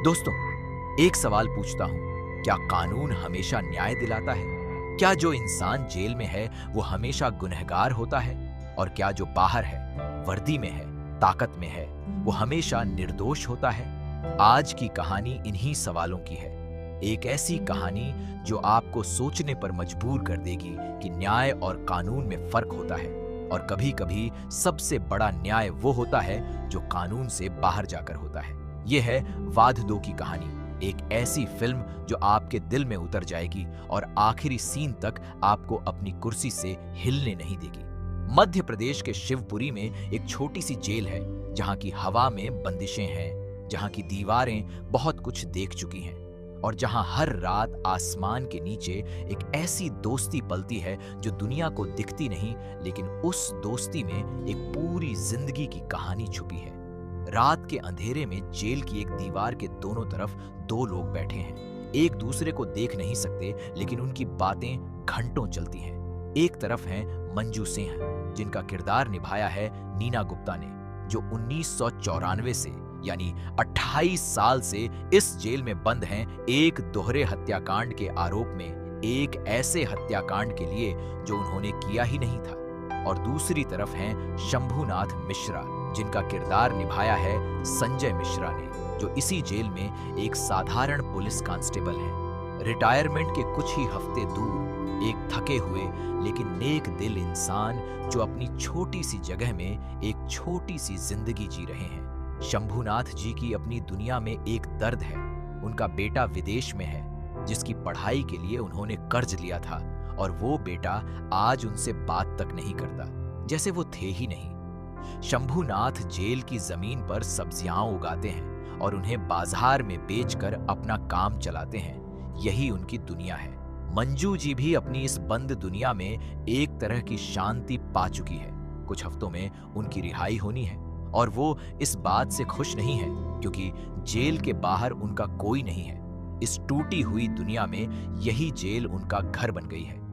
दोस्तों, एक सवाल पूछता हूं, क्या कानून हमेशा न्याय दिलाता है? क्या जो इंसान जेल में है वो हमेशा गुनहगार होता है? और क्या जो बाहर है, वर्दी में है, ताकत में है, वो हमेशा निर्दोष होता है? आज की कहानी इन्हीं सवालों की है। एक ऐसी कहानी जो आपको सोचने पर मजबूर कर देगी कि न्याय और कानून में फर्क होता है, और कभी-कभी सबसे बड़ा न्याय वो होता है जो कानून से बाहर जाकर होता है। ये है वाध दो की कहानी, एक ऐसी फिल्म जो आपके दिल में उतर जाएगी और आखिरी सीन तक आपको अपनी कुर्सी से हिलने नहीं देगी। मध्य प्रदेश के शिवपुरी में एक छोटी सी जेल है, जहां की हवा में बंदिशें हैं, जहां की दीवारें बहुत कुछ देख चुकी हैं, और जहां हर रात आसमान के नीचे एक ऐसी दोस्ती पलती है जो दुनिया को दिखती नहीं, लेकिन उस दोस्ती में एक पूरी जिंदगी की कहानी छुपी है। रात के अंधेरे में जेल की एक दीवार के दोनों तरफ दो लोग बैठे हैं। एक दूसरे को देख नहीं सकते, लेकिन उनकी बातें घंटों चलती हैं। एक तरफ हैं मंजू सिंह, जिनका किरदार निभाया है नीना गुप्ता ने, जो 1994 से यानी 28 साल से इस जेल में बंद हैं, एक दोहरे हत्याकांड के आरोप में, एक ऐसे हत्याकांड के लिए जो उन्होंने किया ही नहीं था। और दूसरी तरफ हैं शंभुनाथ मिश्रा, जिनका किरदार निभाया है संजय मिश्रा ने, जो इसी जेल में एक साधारण पुलिस कांस्टेबल हैं। रिटायरमेंट के कुछ ही हफ्ते दूर एक थके हुए लेकिन नेक दिल इंसान जो अपनी छोटी सी जगह में एक छोटी सी जिंदगी जी रहे हैं। शंभुनाथ जी की अपनी दुनिया में एक दर्द है। उनका बेटा विदेश में है, जिसकी पढ़ाई के लिए उन्होंने कर्ज लिया था, और वो बेटा आज उनसे बात तक नहीं करता, जैसे वो थे ही नहीं। शंभुनाथ जेल की जमीन पर सब्जियां उगाते हैं और उन्हें बाजार में बेचकर अपना काम चलाते हैं। यही उनकी दुनिया है। मंजू जी भी अपनी इस बंद दुनिया में एक तरह की शांति पा चुकी है। कुछ हफ्तों में उनकी रिहाई होनी है, और वो इस बात से खुश नहीं है, क्योंकि जेल के बाहर उनका कोई नहीं है। इस टूटी हुई दुनिया में यही जेल उनका घर बन गई है।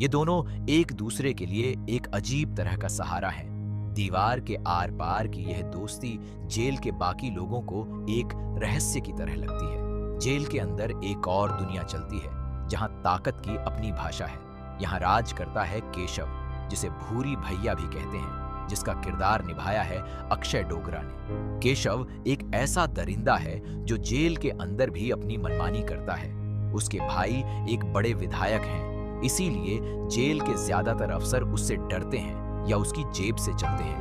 ये दोनों एक दूसरे के लिए एक अजीब तरह का सहारा है। दीवार के आर पार की यह दोस्ती जेल के बाकी लोगों को एक रहस्य की तरह लगती है। जेल के अंदर एक और दुनिया चलती है, जहां ताकत की अपनी भाषा है। यहाँ राज करता है केशव, जिसे भूरी भैया भी कहते हैं, जिसका किरदार निभाया है अक्षय डोगरा ने। केशव एक ऐसा दरिंदा है जो जेल के अंदर भी अपनी मनमानी करता है। उसके भाई एक बड़े विधायक हैं, इसीलिए जेल के ज्यादातर अफसर उससे डरते हैं या उसकी जेब से चलते हैं।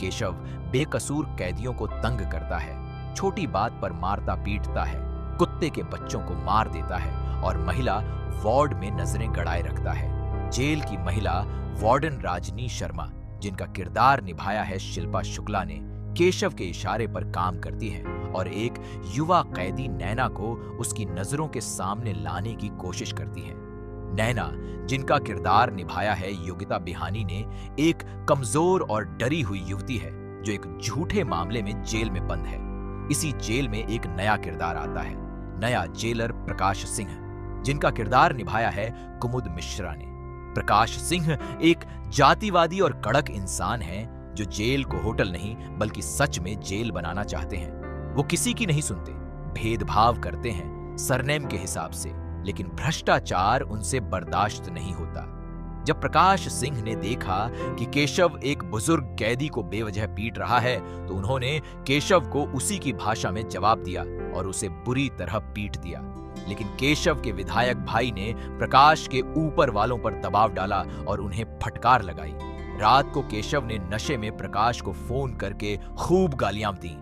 केशव बेकसूर कैदियों को तंग करता है, छोटी बात पर मारता पीटता है, कुत्ते के बच्चों को मार देता है, और महिला वार्ड में नजरें गड़ाए रखता है। जेल की महिला वार्डन राजनी शर्मा, जिनका किरदार निभाया है शिल्पा शुक्ला ने, केशव के इशारे पर काम करती है और एक युवा कैदी नैना को उसकी नजरों के सामने लाने की कोशिश करती है। नैना, जिनका किरदार निभाया है योगिता बिहानी ने, एक कमजोर और डरी हुई युवती है जो एक झूठे मामले में जेल में बंद है। इसी जेल में एक नया किरदार आता है, नया जेलर प्रकाश सिंह, जिनका किरदार निभाया है कुमुद मिश्रा ने। प्रकाश सिंह एक जातिवादी और कड़क इंसान हैं, जो जेल को होटल नहीं बल्कि सच में जेल बनाना चाहते हैं। वो किसी की नहीं सुनते, भेदभाव करते हैं सरनेम के हिसाब से, लेकिन भ्रष्टाचार उनसे बर्दाश्त नहीं होता। जब प्रकाश सिंह ने देखा कि केशव एक बुजुर्ग कैदी को बेवजह पीट रहा है, तो उन्होंने केशव को उसी की भाषा में जवाब दिया और उसे बुरी तरह पीट दिया। लेकिन केशव के विधायक भाई ने प्रकाश के ऊपर वालों पर दबाव डाला और उन्हें फटकार लगाई। रात को केशव ने नशे में प्रकाश को फोन करके खूब गालियां दी।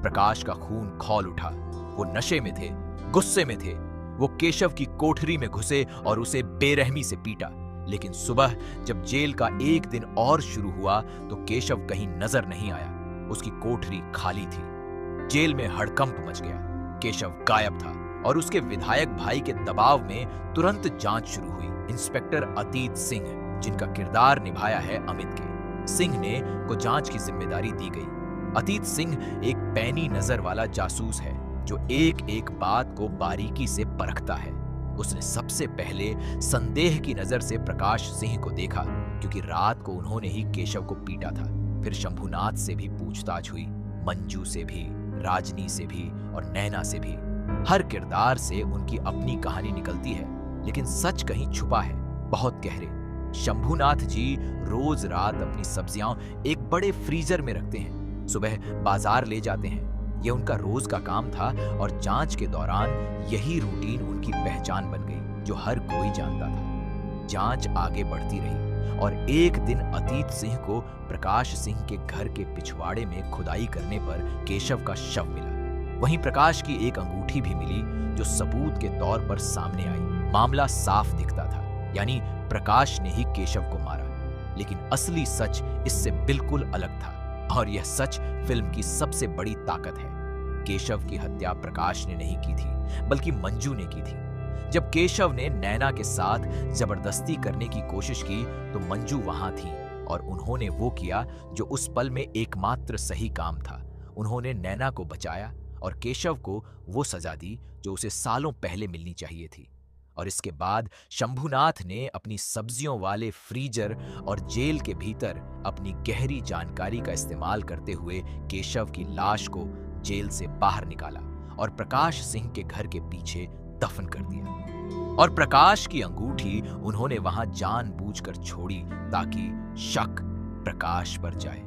प्रकाश का खून खौल उठा। वो नशे में थे, गुस्से में थे। वो केशव की कोठरी में घुसे और उसे बेरहमी से पीटा। लेकिन सुबह जब जेल का एक दिन और शुरू हुआ, तो केशव कहीं नजर नहीं आया। उसकी कोठरी खाली थी। जेल में हड़कंप मच गया। केशव गायब था, और उसके विधायक भाई के दबाव में तुरंत जांच शुरू हुई। इंस्पेक्टर अतीत सिंह, जिनका किरदार निभाया है अमित के, सिंह ने को जांच की जिम्मेदारी दी गई। अतीत सिंह एक पैनी नजर वाला जासूस है, जो एक एक बात को बारीकी से परखता है। उसने सबसे पहले संदेह की नजर से प्रकाश सिंह को देखा, क्योंकि रात को उन्होंने ही केशव को पीटा था। फिर शंभुनाथ से भी पूछताछ हुई, मंजू से भी, राजनी से भी और नैना से भी। हर किरदार से उनकी अपनी कहानी निकलती है, लेकिन सच कहीं छुपा है, बहुत गहरे। शंभूनाथ जी रोज रात अपनी सब्जियां एक बड़े फ्रीजर में रखते हैं, सुबह बाजार ले जाते हैं। यह उनका रोज का काम था और जांच के दौरान यही रूटीन उनकी पहचान बन गई, जो हर कोई जानता था। जांच आगे बढ़ती रही और एक दिन अतीत सिंह को प्रकाश सिंह के घर के पिछवाड़े में खुदाई करने पर केशव का शव मिला। वहीं प्रकाश की एक अंगूठी भी मिली, जो सबूत के तौर पर सामने आई। मामला साफ दिखता था, यानी प्रकाश ने ही केशव को मारा। लेकिन असली सच इससे बिल्कुल अलग था, और यह सच फिल्म की सबसे बड़ी ताकत है। केशव की हत्या प्रकाश ने नहीं की थी, बल्कि मंजू ने की थी। जब केशव ने नैना के साथ जबरदस्ती करने की कोशिश की, तो मंजू वहां थी और उन्होंने वो किया जो उस पल में एकमात्र सही काम था। उन्होंने नैना को बचाया और केशव को वो सजा दी जो उसे सालों पहले मिलनी चाहिए थी। और इसके बाद शंभूनाथ ने अपनी सब्जियों वाले फ्रीजर और जेल के भीतर अपनी गहरी जानकारी का इस्तेमाल करते हुए केशव की लाश को जेल से बाहर निकाला और प्रकाश सिंह के घर के पीछे दफन कर दिया। और प्रकाश की अंगूठी उन्होंने वहां जानबूझकर छोड़ी ताकि शक प्रकाश पर जाए।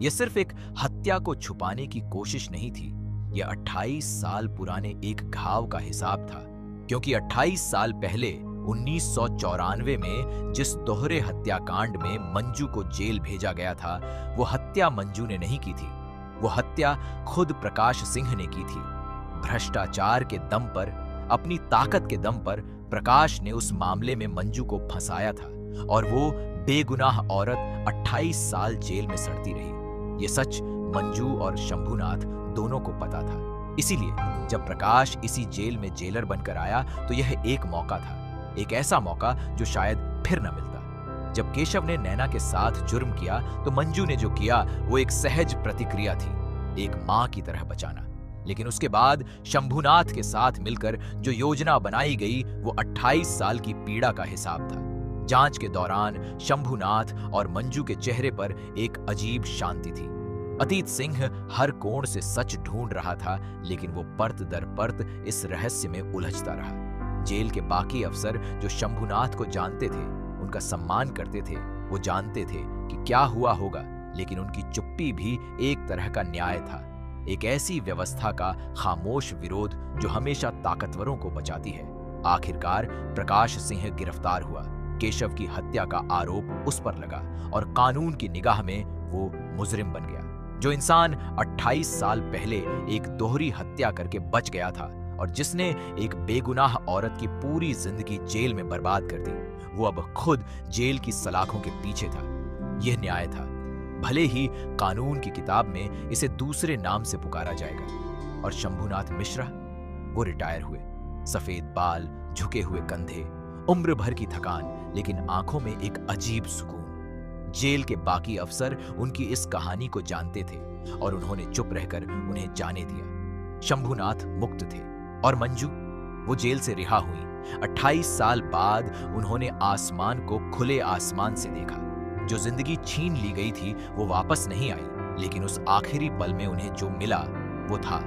यह सिर्फ एक हत्या को छुपाने की कोशिश नहीं थी, यह 28 साल पुराने एक घाव का हिसाब था। क्योंकि 28 साल पहले 1994 में जिस दोहरे हत्याकांड में मंजू को जेल भेजा गया था, वो हत्या मंजू ने नहीं की थी, वो हत्या खुद प्रकाश सिंह ने की थी। भ्रष्टाचार के दम पर, अपनी ताकत के दम पर प्रकाश ने उस मामले में मंजू को फंसाया था और वो बेगुनाह औरत 28 साल जेल में सड़ती रही। ये सच मंजू और शंभूनाथ दोनों को पता था। इसीलिए जब प्रकाश इसी जेल में जेलर बनकर आया, तो यह एक मौका था, एक ऐसा मौका जो शायद फिर न मिलता। जब केशव ने नैना के साथ जुर्म किया, तो मंजू ने जो किया वो एक सहज प्रतिक्रिया थी, एक मां की तरह बचाना। लेकिन उसके बाद शंभूनाथ के साथ मिलकर जो योजना बनाई गई, वो 28 साल की पीड़ा का हिसाब था। जांच के दौरान शंभूनाथ और मंजू के चेहरे पर एक अजीब शांति थी। अतीत सिंह हर कोण से सच ढूंढ रहा था, लेकिन वो परत दर परत इस रहस्य में उलझता रहा। जेल के बाकी अफसर जो शंभूनाथ को जानते थे, उनका सम्मान करते थे, वो जानते थे कि क्या हुआ होगा, लेकिन उनकी चुप्पी भी एक तरह का न्याय था, एक ऐसी व्यवस्था का खामोश विरोध जो हमेशा ताकतवरों को बचाती है। आखिरकार प्रकाश सिंह गिरफ्तार हुआ, केशव की हत्या का आरोप उस पर लगा और कानून की निगाह में वो मुजरिम बन गया। जो इंसान 28 साल पहले एक दोहरी हत्या करके बच गया था और जिसने एक बेगुनाह औरत की पूरी जिंदगी जेल में बर्बाद कर दी, वो अब खुद जेल की सलाखों के पीछे था। यह न्याय था, भले ही कानून की किताब में इसे दूसरे नाम से पुकारा जाएगा। और शंभूनाथ मिश्रा, वो रिटायर हुए, सफेद बाल, झुके हुए कंधे, उम्र भर की थकान, लेकिन आंखों में एक अजीब सुकून। जेल के बाकी अफसर उनकी इस कहानी को जानते थे और उन्होंने चुप रहकर उन्हें जाने दिया। शंभूनाथ मुक्त थे और मंजू, वो जेल से रिहा हुई। 28 साल बाद उन्होंने आसमान को खुले आसमान से देखा। जो जिंदगी छीन ली गई थी वो वापस नहीं आई, लेकिन उस आखिरी पल में उन्हें जो मिला वो था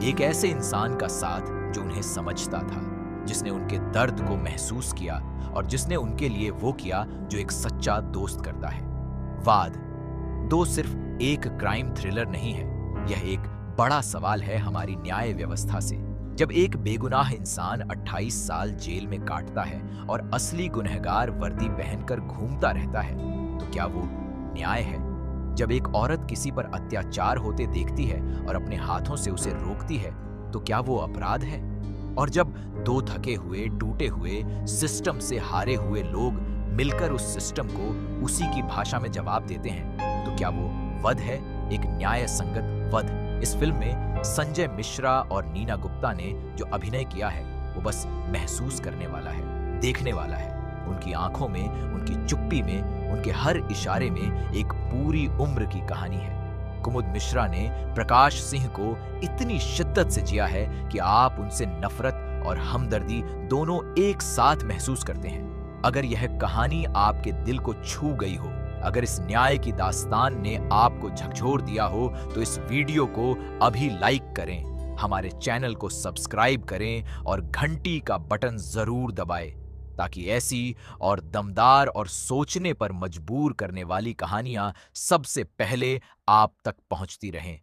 एक ऐसे इंसान का साथ जो उन्हें समझता था, जिसने उनके दर्द को महसूस किया और जिसने उनके लिए वो किया जो एक सच्चा दोस्त करता है। वाद दो सिर्फ एक क्राइम थ्रिलर नहीं है, यह एक बड़ा सवाल है हमारी न्याय व्यवस्था से। जब एक बेगुनाह इंसान 28 साल जेल में काटता है और असली गुनहगार वर्दी पहनकर घूमता रहता है, तो क्या वो न्याय है? जब एक औरत किसी पर अत्याचार होते देखती है और अपने हाथों से उसे रोकती है, तो क्या वो अपराध है? और जब दो थके हुए, टूटे हुए, सिस्टम से हारे हुए लोग मिलकर उस सिस्टम को उसी की भाषा में जवाब देते हैं, तो क्या वो वध है, एक न्याय संगत वध? इस फिल्म में संजय मिश्रा और नीना गुप्ता ने जो अभिनय किया है, वो बस महसूस करने वाला है, देखने वाला है। उनकी आंखों में, उनकी चुप्पी में, उनके हर इशारे में एक पूरी उम्र की कहानी है। कुमुद मिश्रा ने प्रकाश सिंह को इतनी शिद्दत से जिया है कि आप उनसे नफरत और हमदर्दी दोनों एक साथ महसूस करते हैं। अगर यह कहानी आपके दिल को छू गई हो, अगर इस न्याय की दास्तान ने आपको झकझोर दिया हो, तो इस वीडियो को अभी लाइक करें, हमारे चैनल को सब्सक्राइब करें और घंटी का बटन जरूर दबाएं ताकि ऐसी और दमदार और सोचने पर मजबूर करने वाली कहानियां सबसे पहले आप तक पहुंचती रहें।